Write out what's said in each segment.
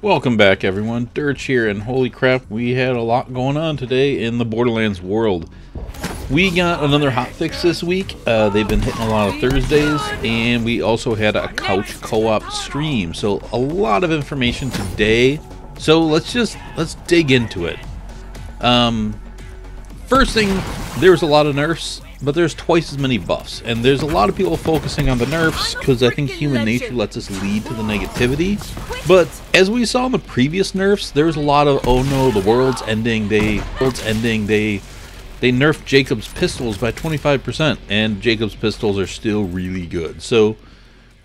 Welcome back, everyone. Derch here, and holy crap, we had a lot going on today in the Borderlands world. We got another hotfix this week. They've been hitting a lot of Thursdays, and we also had a couch co-op stream. So a lot of information today. So let's dig into it. First thing, there's a lot of nerfs, but there's twice as many buffs, and there's a lot of people focusing on the nerfs because I think human nature lets us lead to the negativity. But as we saw in the previous nerfs, there's a lot of, oh no, the world's ending. They nerfed Jacob's pistols by 25%, and Jacob's pistols are still really good. So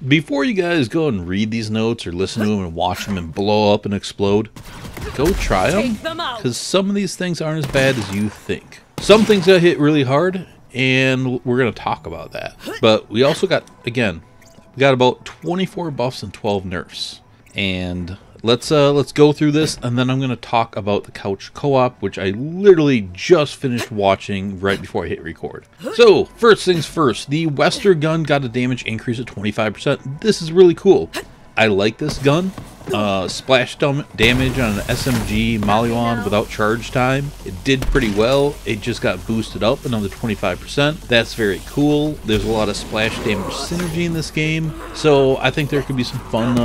before you guys go and read these notes or listen to them and watch them and blow up and explode, go try them, because some of these things aren't as bad as you think. Some things that hit really hard, and we're going to talk about that. But we also got, again, we got about 24 buffs and 12 nerfs. And let's go through this, and then I'm going to talk about the couch co-op, which I literally just finished watching right before I hit record. So, first things first, the Wester gun got a damage increase of 25%. This is really cool. I like this gun. Splash damage on an SMG Maliwan without charge time. It did pretty well. It just got boosted up another 25%. That's very cool. There's a lot of splash damage synergy in this game, so I think there could be some fun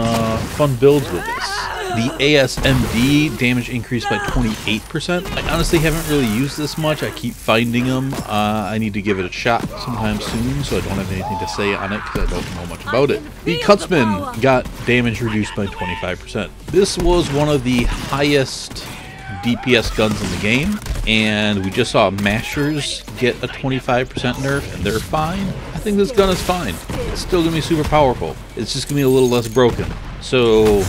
builds with this. The ASMD damage increased by 28%. I honestly haven't really used this much. I keep finding them. I need to give it a shot sometime soon, so I don't have anything to say on it because I don't know much about it. The Cutsman got damage reduced by 25%. This was one of the highest DPS guns in the game, and we just saw Mashers get a 25% nerf, and they're fine. I think this gun is fine. It's still going to be super powerful. It's just going to be a little less broken. So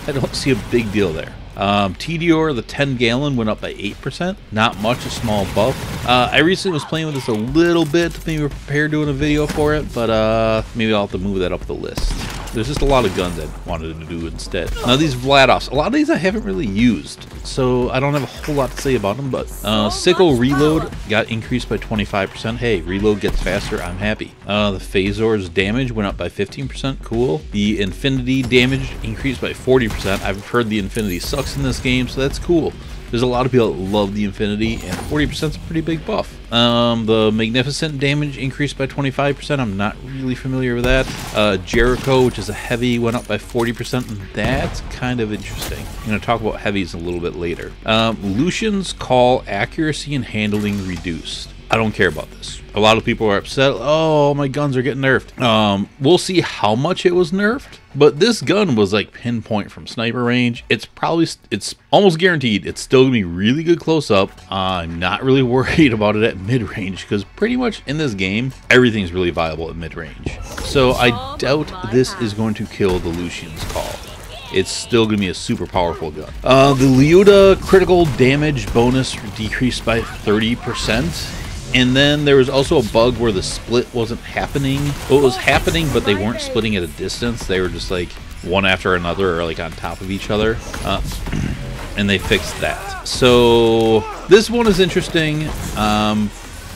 I don't see a big deal there. TDR, the 10 gallon, went up by 8%. Not much, a small buff. I recently was playing with this a little bit to maybe prepare doing a video for it, but maybe I'll have to move that up the list. There's just a lot of guns I wanted to do instead. Now these Vladoffs, a lot of these I haven't really used, so I don't have a whole lot to say about them, but Sickle Reload got increased by 25%. Hey, reload gets faster, I'm happy. The Phasor's damage went up by 15%, cool. The Infinity damage increased by 40%. I've heard the Infinity sucks in this game, so that's cool. There's a lot of people that love the Infinity, and 40% is a pretty big buff. The Magnificent damage increased by 25%. I'm not really familiar with that. Jericho, which is a heavy, went up by 40%, and that's kind of interesting. I'm going to talk about heavies a little bit later. Lucian's call accuracy and handling reduced. I don't care about this. A lot of people are upset. Oh, my guns are getting nerfed. We'll see how much it was nerfed, but this gun was like pinpoint from sniper range. It's almost guaranteed it's still gonna be really good close up. I'm not really worried about it at mid range because pretty much in this game everything's really viable at mid range. So I doubt this is going to kill the Lucian's call. It's still going to be a super powerful gun. The Leuta critical damage bonus decreased by 30%. And then there was also a bug where the split wasn't happening. Well, it was happening, but they weren't splitting at a distance. They were just like one after another or like on top of each other. And they fixed that. So this one is interesting.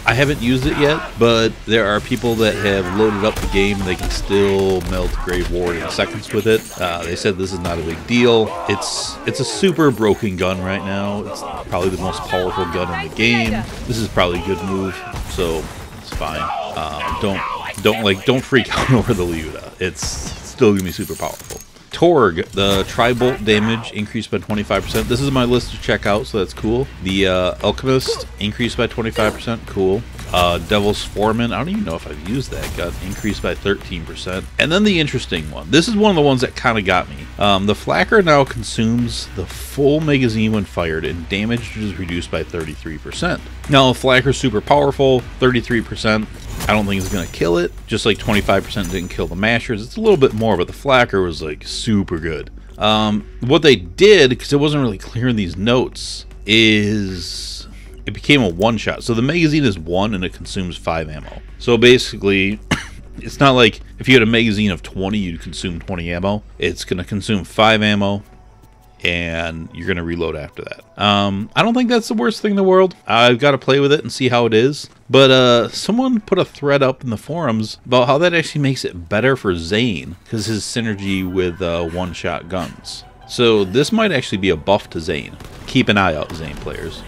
I haven't used it yet, but there are people that have loaded up the game and they can still melt Grave Ward in seconds with it. They said this is not a big deal. It's a super broken gun right now. It's probably the most powerful gun in the game. This is probably a good move, so it's fine. Don't freak out over the Leuta. It's still gonna be super powerful. Torg, the Tri-Bolt damage increased by 25%. This is my list to check out, so that's cool. The Alchemist increased by 25%, cool. Devil's Foreman, I don't even know if I've used that, got increased by 13%. And then the interesting one. This is one of the ones that kind of got me. The Flacker now consumes the full magazine when fired, and damage is reduced by 33%. Now, the Flacker's super powerful, 33%. I don't think it's going to kill it. Just like 25% didn't kill the Mashers. It's a little bit more, but the Flacker was like super good. What they did, because it wasn't really clear in these notes, is it became a one-shot. So the magazine is 1 and it consumes 5 ammo. So basically, it's not like if you had a magazine of 20, you'd consume 20 ammo. It's going to consume 5 ammo, and you're going to reload after that. I don't think that's the worst thing in the world. I've got to play with it and see how it is. But someone put a thread up in the forums about how that actually makes it better for Zane because his synergy with one-shot guns. So this might actually be a buff to Zane. Keep an eye out, Zane players.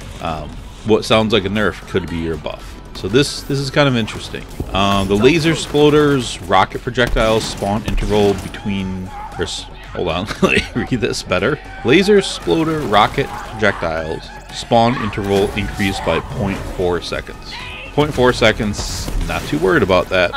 What sounds like a nerf could be your buff. So this is kind of interesting. The laser exploders, rocket projectiles spawn interval between... Hold on, let me read this better. Laser exploder rocket projectiles spawn interval increased by 0.4 seconds. 0.4 seconds, not too worried about that.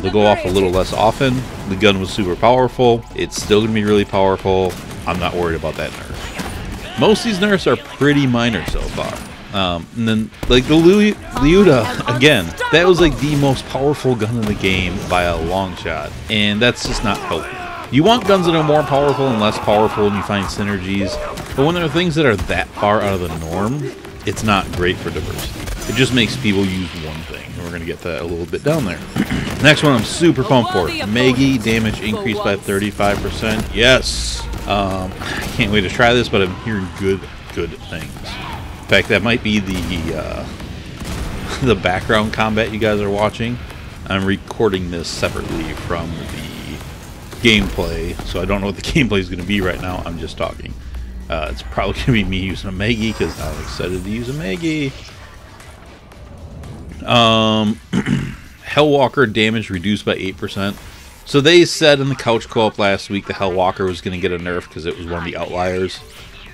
They'll go off a little less often. The gun was super powerful. It's still going to be really powerful. I'm not worried about that nerf. Most of these nerfs are pretty minor so far. And then, like, the Liuda, again, that was like the most powerful gun in the game by a long shot. And that's just not healthy. You want guns that are more powerful and less powerful, and you find synergies. But when there are things that are that far out of the norm, it's not great for diversity. It just makes people use one thing. And we're going to get that a little bit down there. Next one I'm super pumped for. Maggie damage increased by 35%. Yes! I can't wait to try this, but I'm hearing good things. In fact, that might be the background combat you guys are watching. I'm recording this separately from the gameplay, so I don't know what the gameplay is going to be right now. I'm just talking. It's probably going to be me using a Maggie because I'm excited to use a Maggie. Hellwalker damage reduced by 8%. So they said in the couch co-op last week the Hellwalker was going to get a nerf because it was one of the outliers.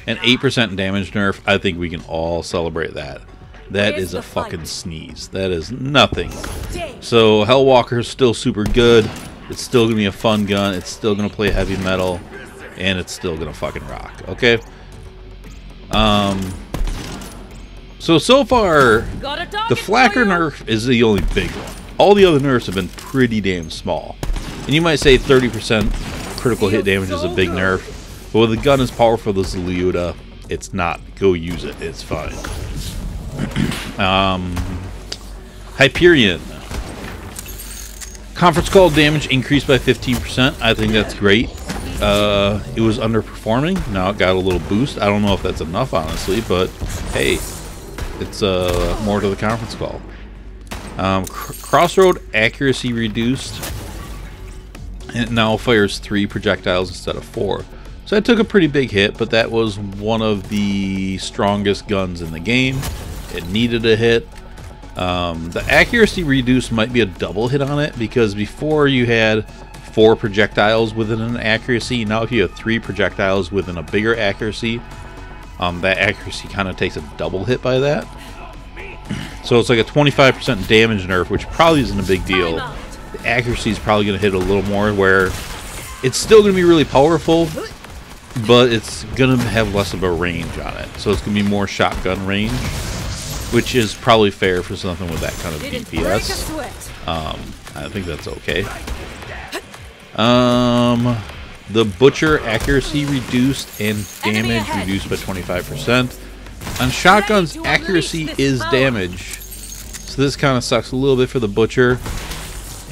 An 8% damage nerf, I think we can all celebrate that. That is a fucking sneeze. That is nothing. So Hellwalker is still super good. It's still going to be a fun gun. It's still going to play heavy metal. And it's still going to fucking rock. Okay? So far, the Flacker nerf is the only big one. All the other nerfs have been pretty damn small. And you might say 30% critical hit damage is a big nerf. But with a gun as powerful as the Liuda, it's not. Go use it. It's fine. Hyperion. Conference call damage increased by 15%. I think that's great. It was underperforming. Now it got a little boost. I don't know if that's enough, honestly, but hey, it's more to the conference call. Crossroad accuracy reduced. And it now fires 3 projectiles instead of 4. So that took a pretty big hit, but that was one of the strongest guns in the game. It needed a hit. The accuracy reduced might be a double hit on it, because before you had 4 projectiles within an accuracy. Now if you have 3 projectiles within a bigger accuracy, that accuracy kind of takes a double hit by that. So it's like a 25% damage nerf, which probably isn't a big deal. The accuracy is probably going to hit a little more, where it's still going to be really powerful, but it's going to have less of a range on it. So it's going to be more shotgun range, which is probably fair for something with that kind of DPS. I think that's okay. The Butcher accuracy reduced and damage reduced by 25%. On shotguns, accuracy is damage. So this kind of sucks a little bit for the Butcher.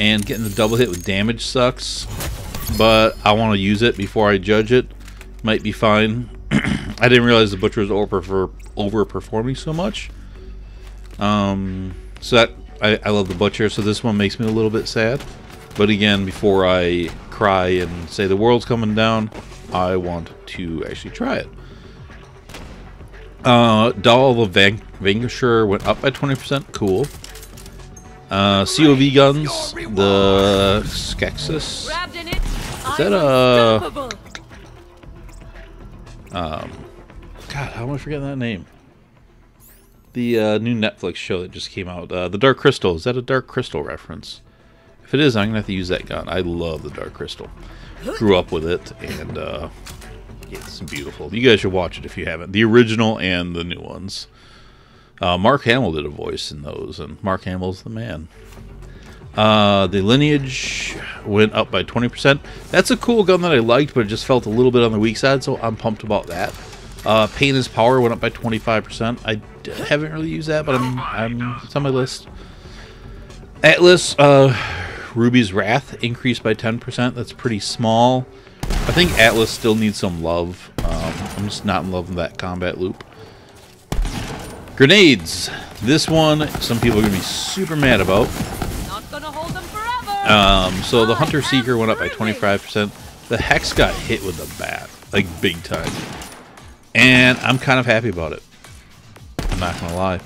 And getting the double hit with damage sucks. But I want to use it before I judge it. Might be fine. I didn't realize the Butcher was overperforming so much. So that I love the Butcher, so this one makes me a little bit sad. But again, before I cry and say the world's coming down, I want to actually try it. Doll of Vanquisher went up by 20%. Cool. COV guns, the Skexis. Is that a... God, how am I forgetting that name? The new Netflix show that just came out. The Dark Crystal. Is that a Dark Crystal reference? If it is, I'm going to have to use that gun. I love the Dark Crystal. Grew up with it, and it's beautiful. You guys should watch it if you haven't. The original and the new ones. Mark Hamill did a voice in those, and Mark Hamill's the man. The Lineage went up by 20%. That's a cool gun that I liked, but it just felt a little bit on the weak side, so I'm pumped about that. Pain is Power went up by 25%. I haven't really used that, but it's on my list. Atlas, Ruby's Wrath increased by 10%. That's pretty small. I think Atlas still needs some love. I'm just not in love with that combat loop. Grenades. This one, some people are going to be super mad about. Not gonna hold them forever. So the Hunter Seeker went up by 25%. The Hex got hit with the bat. like big time. And I'm kind of happy about it. I'm not gonna lie.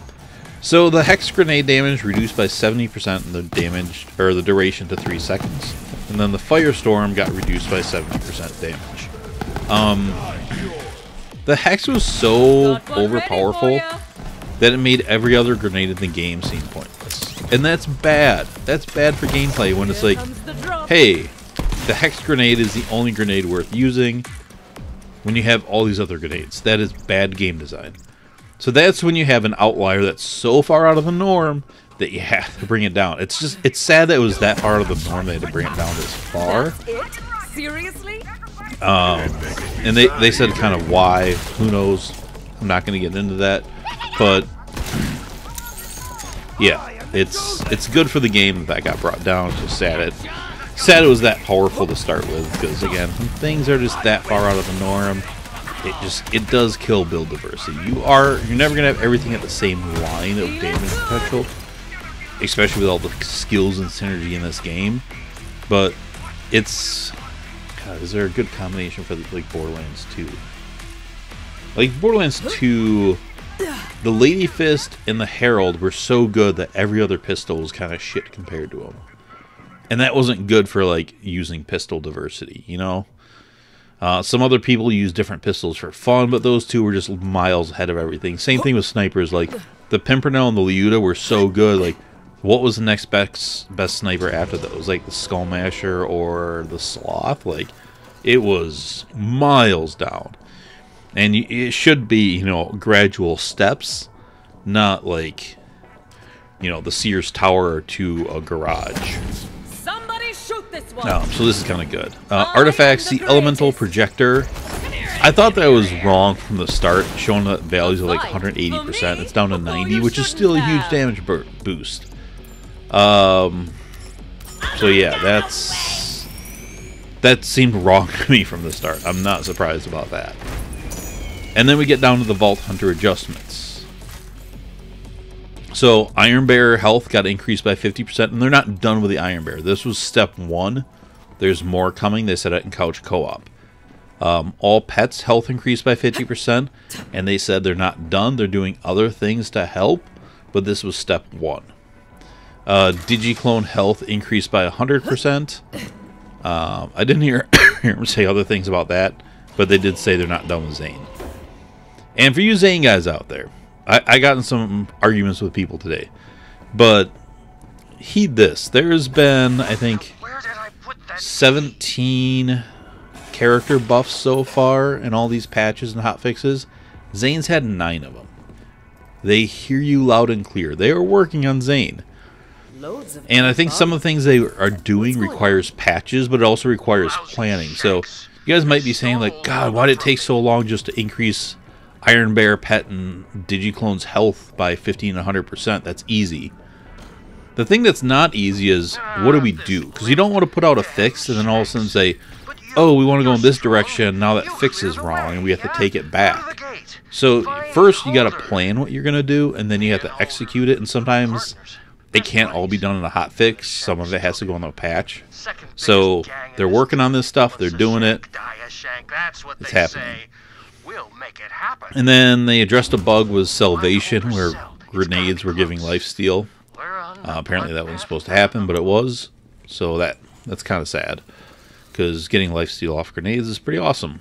So the hex grenade damage reduced by 70% and the damage or the duration to 3 seconds. And then the firestorm got reduced by 70% damage. The hex was so overpowerful that it made every other grenade in the game seem pointless. And that's bad. That's bad for gameplay when it's like, hey, the hex grenade is the only grenade worth using when you have all these other grenades. That is bad game design. So that's when you have an outlier that's so far out of the norm that you have to bring it down. It's just, it's sad that it was that far out of the norm they had to bring it down this far. Seriously? And they said kind of why, who knows. I'm not going to get into that. But yeah, it's good for the game that got brought down. It's just sad it was that powerful to start with, because again, when things are just that far out of the norm, it does kill build diversity. You're never gonna have everything at the same line of damage potential, especially with all the skills and synergy in this game. But it's, God, is there a good combination for like Borderlands 2? Like Borderlands 2, the Lady Fist and the Herald were so good that every other pistol was kind of shit compared to them. And that wasn't good for like using pistol diversity, you know? Some other people use different pistols for fun, but those two were just miles ahead of everything. Same thing with snipers. Like the Pimpernel and the Leuta were so good. Like, what was the next best sniper after those? Like the Skullmasher or the Sloth? Like, it was miles down. And it should be, you know, gradual steps, not like, you know, the Sears Tower to a garage. So this is kind of good. Artifacts, the Elemental Projector. I thought that was wrong from the start, showing that values of like 180%. It's down to 90, which is still a huge damage boost. So yeah, that seemed wrong to me from the start. I'm not surprised about that. And then we get down to the Vault Hunter adjustments. So Iron Bearer health got increased by 50%, and they're not done with the Iron Bearer. This was step 1. There's more coming. They said it in Couch Co-op. All pets health increased by 50%, and they said they're not done. They're doing other things to help, but this was step 1. Digiclone health increased by 100%. I didn't hear him say other things about that, but they did say they're not done with Zane. And for you Zane guys out there, I got in some arguments with people today, but heed this. There's been, I think, 17 character buffs so far in all these patches and hotfixes. Zane's had 9 of them. They hear you loud and clear. They are working on Zane. And I think some of the things they are doing requires patches, but it also requires planning. So you guys might be saying, like, God, why did it take so long just to increase Iron Bear, Pet, and Digiclone's health by 50 and 100%? That's easy. The thing that's not easy is, what do we do? Because you don't want to put out a fix and then all of a sudden say, oh, we want to go in this direction, now that fix is wrong, and we have to take it back. So first you got to plan what you're going to do, and then you have to execute it, and sometimes it can't all be done in a hotfix. Some of it has to go in a patch. So they're working on this stuff, they're doing it, it's happening. And then they addressed a bug with Salvation, where grenades were giving lifesteal. Apparently that wasn't supposed to happen, but it was. So that's kind of sad, because getting lifesteal off grenades is pretty awesome.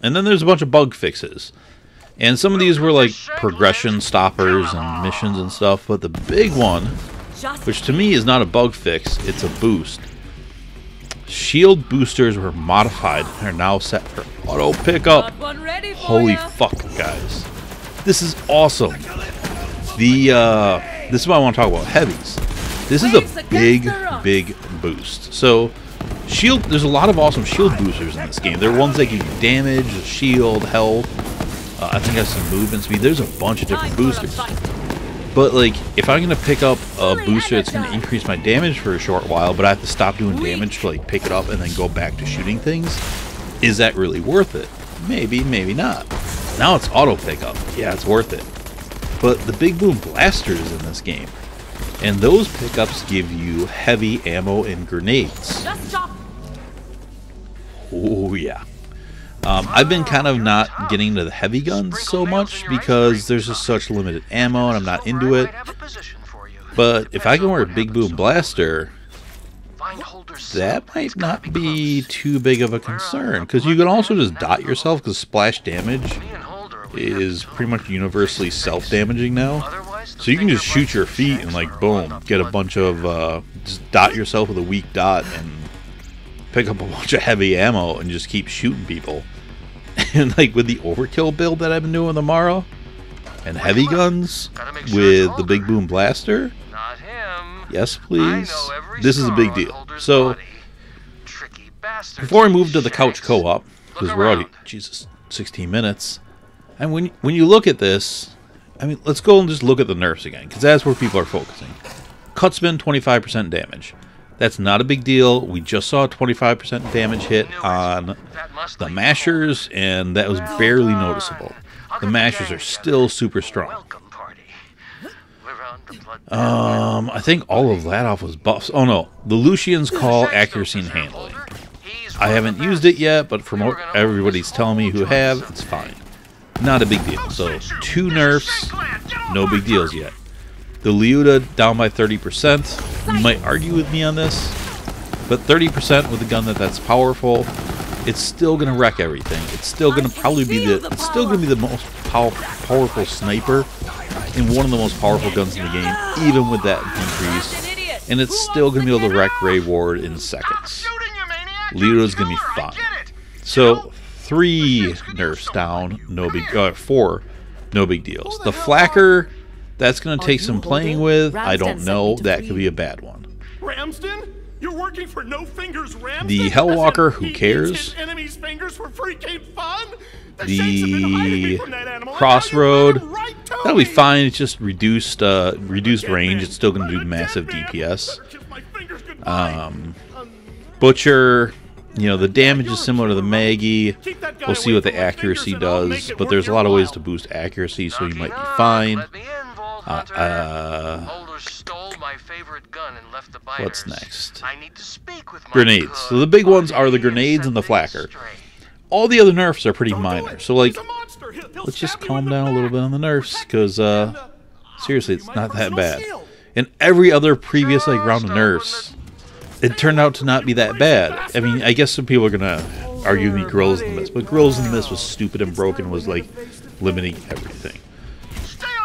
And then there's a bunch of bug fixes. And some of these were like progression stoppers and missions and stuff, but the big one, which to me is not a bug fix, it's a boost. Shield boosters were modified and are now set for auto pickup. Holy fuck, guys. This is awesome. This is what I want to talk about, heavies. This is a big boost. So there's a lot of awesome shield boosters in this game. There are ones that give you damage, shield, health. I think I have some movement speed. There's a bunch of different boosters. But like, if I'm gonna pick up a booster that's gonna increase my damage for a short while, but I have to stop doing damage to like pick it up and then go back to shooting things, is that really worth it? Maybe, maybe not. Now it's auto pickup. Yeah, it's worth it. But the big boom blasters in this game, and those pickups give you heavy ammo and grenades. Oh yeah. I've been kind of not getting into the heavy guns so much because there's just such limited ammo and I'm not into it. But if I can wear a big boom blaster, that might not be too big of a concern, because you can also just dot yourself, because splash damage is pretty much universally self-damaging now. So you can just shoot your feet and like boom, get a bunch of just dot yourself with a weak dot and pick up a bunch of heavy ammo and just keep shooting people. And like with the overkill build that I've been doing tomorrow and heavy guns with the big boom blaster, yes please, this is a big deal. So before I move to the couch co-op, because we're already, Jesus, 16 minutes, and when you look at this, I mean, let's go and just look at the nerfs again, because that's where people are focusing. Cut spin, 25% damage. That's not a big deal. We just saw a 25% damage hit on the mashers, and that was barely noticeable. The mashers are still super strong. I think all of that off was buffs. Oh no, the Lucian's Call, accuracy and handling. I haven't used it yet, but from what everybody's telling me who have, it's fine. Not a big deal. So 2 nerfs, no big deals yet. The Leuta down by 30%. You might argue with me on this, but 30% with a gun that's powerful, it's still gonna wreck everything. It's still gonna probably be the most powerful sniper and one of the most powerful guns in the game, even with that decrease. And it's still gonna be able to wreck Grey Ward in seconds. Leuta's gonna be fine. So 3 nerfs down, no big. 4, no big deals. The Flacker, that's gonna take some playing with. I don't know. That could be a bad one. Ramsden? You're working for No Fingers Ramsden? The Hellwalker, who cares? Enemy's fingers for freaking fun? The Crossroad, that'll be fine. It's just reduced range. It's still gonna do massive DPS. Butcher, you know, the damage is similar to the Maggie. We'll see what the accuracy does, but there's a lot of ways to boost accuracy, so you might be fine. What's next? Grenades. So the big ones are the grenades and the Flacker. All the other nerfs are pretty minor, so like, let's just calm down a little bit on the nerfs, because seriously, it's not that bad. In every other previous like round of nerfs, it turned out to not be that bad. I mean, I guess some people are gonna argue me Grills in the Mist, but Grills in the Mist was stupid and broken, was like limiting everything.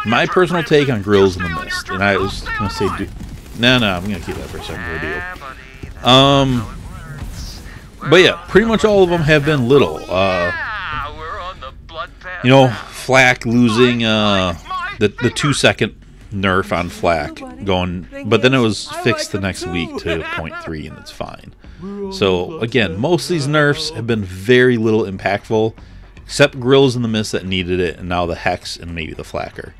My personal take on Grills in the Mist, and I was gonna say, no, I'm gonna keep that for a second deal. But yeah, pretty much all of them have been little. You know, Flak losing the 2-second nerf on Flak going, but then it was fixed the next week to 0.3 and it's fine. So again, most of these nerfs have been very little impactful, except Grills in the Mist that needed it, and now the Hex and maybe the Flacker.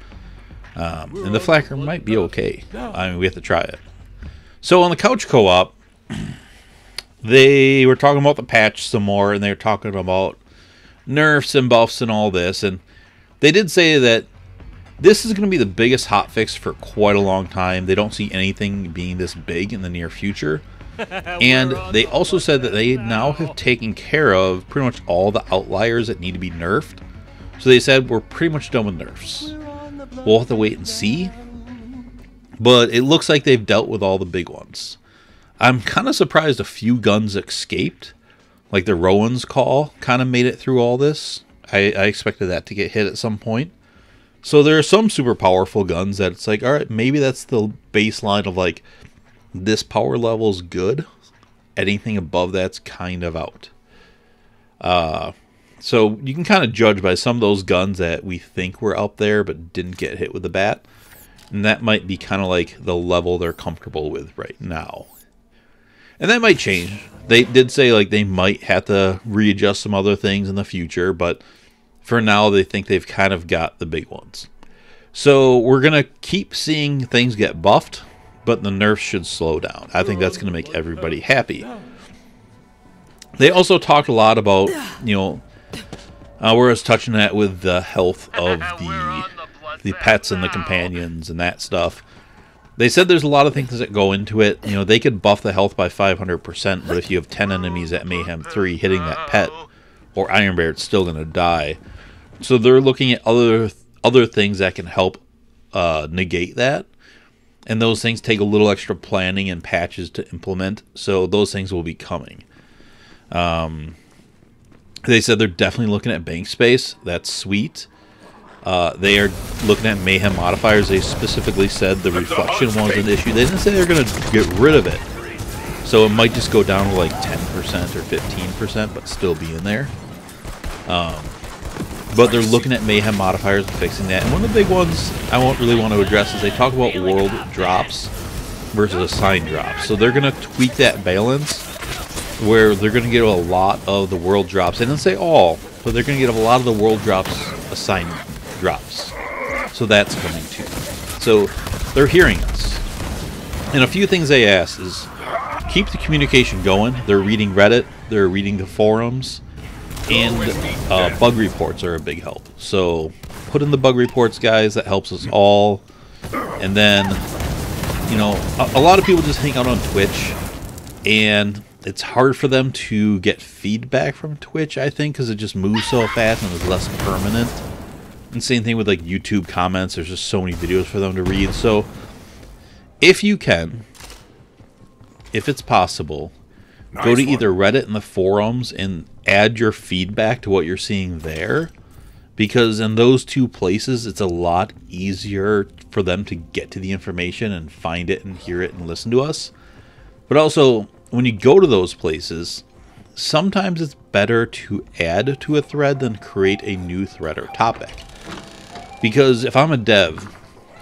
And the Flacker might be okay. I mean, we have to try it. So on the couch co-op, they were talking about the patch some more, and they were talking about nerfs and buffs and all this, and they did say that this is going to be the biggest hotfix for quite a long time. They don't see anything being this big in the near future. And they also said that they now have taken care of pretty much all the outliers that need to be nerfed. So they said we're pretty much done with nerfs. We'll have to wait and see. But it looks like they've dealt with all the big ones. I'm kind of surprised a few guns escaped. Like the Rowan's Call kind of made it through all this. I expected that to get hit at some point. So there are some super powerful guns that it's like, alright, maybe that's the baseline of like, this power level's good. Anything above that's kind of out. So you can kind of judge by some of those guns that we think were up there but didn't get hit with the bat. And that might be kind of like the level they're comfortable with right now. And that might change. They did say like they might have to readjust some other things in the future, but for now they think they've kind of got the big ones. So we're going to keep seeing things get buffed, but the nerfs should slow down. I think that's going to make everybody happy. They also talked a lot about, you know, where I was touching that with the health of the pets and the companions and that stuff. They said there's a lot of things that go into it. You know, they could buff the health by 500%, but if you have 10 enemies at Mayhem 3 hitting that pet or Iron Bear, it's still going to die. So they're looking at other things that can help negate that. And those things take a little extra planning and patches to implement. So those things will be coming. They said they're definitely looking at bank space. That's sweet. They are looking at mayhem modifiers. They specifically said the reflection was an issue. They didn't say they're going to get rid of it. So it might just go down to like 10% or 15%, but still be in there. But they're looking at mayhem modifiers and fixing that. And one of the big ones I won't really want to address is they talk about world drops versus assigned drops. So they're going to tweak that balance where they're going to get a lot of the world drops. They didn't say all, but they're going to get a lot of the world drops assigned drops. So that's coming too. So they're hearing us. And a few things they asked is keep the communication going. They're reading Reddit. They're reading the forums. And bug reports are a big help. So put in the bug reports, guys. That helps us all. And then, you know, a lot of people just hang out on Twitch. And it's hard for them to get feedback from Twitch, I think, because it just moves so fast and is less permanent. And same thing with like YouTube comments. There's just so many videos for them to read. So if you can, if it's possible, go to either Reddit and the forums and add your feedback to what you're seeing there. Because in those two places, it's a lot easier for them to get to the information and find it and hear it and listen to us. But also, when you go to those places, sometimes it's better to add to a thread than create a new thread or topic. Because if I'm a dev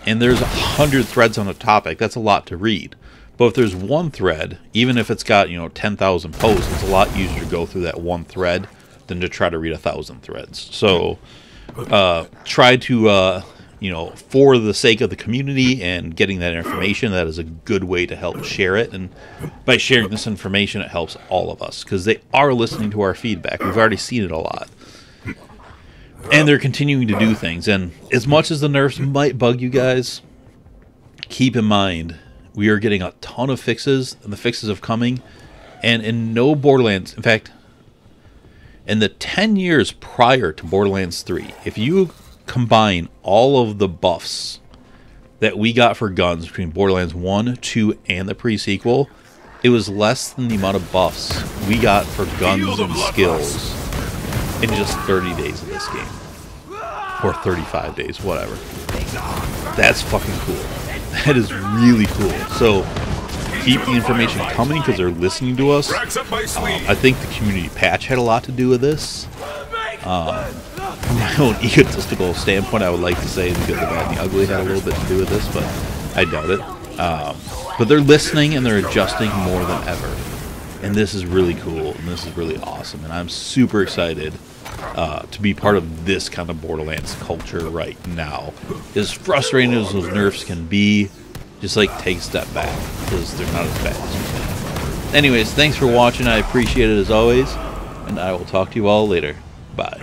and there's 100 threads on a topic, that's a lot to read. But if there's one thread, even if it's got, you know, 10,000 posts, it's a lot easier to go through that one thread than to try to read 1,000 threads. So try to, you know, for the sake of the community and getting that information, that is a good way to help share it. And by sharing this information, it helps all of us because they are listening to our feedback. We've already seen it a lot. And they're continuing to do things. And as much as the nerfs might bug you guys, keep in mind, we are getting a ton of fixes, and the fixes are coming. And in no Borderlands, in fact, in the 10 years prior to Borderlands 3, if you combine all of the buffs that we got for guns between Borderlands 1, 2, and the pre-sequel, it was less than the amount of buffs we got for guns and skills in just 30 days of this game. Or 35 days, whatever. That's fucking cool. That is really cool. So keep the information coming because they're listening to us. I think the community patch had a lot to do with this. From my own egotistical standpoint, I would like to say the good, the bad, and the ugly had a little bit to do with this, but I doubt it. But they're listening and they're adjusting more than ever. And this is really cool, and this is really awesome. And I'm super excited to be part of this kind of Borderlands culture right now. As frustrating as those nerfs can be, just like take a step back, because they're not as bad as you think. Anyways, thanks for watching. I appreciate it as always, and I will talk to you all later. Bye.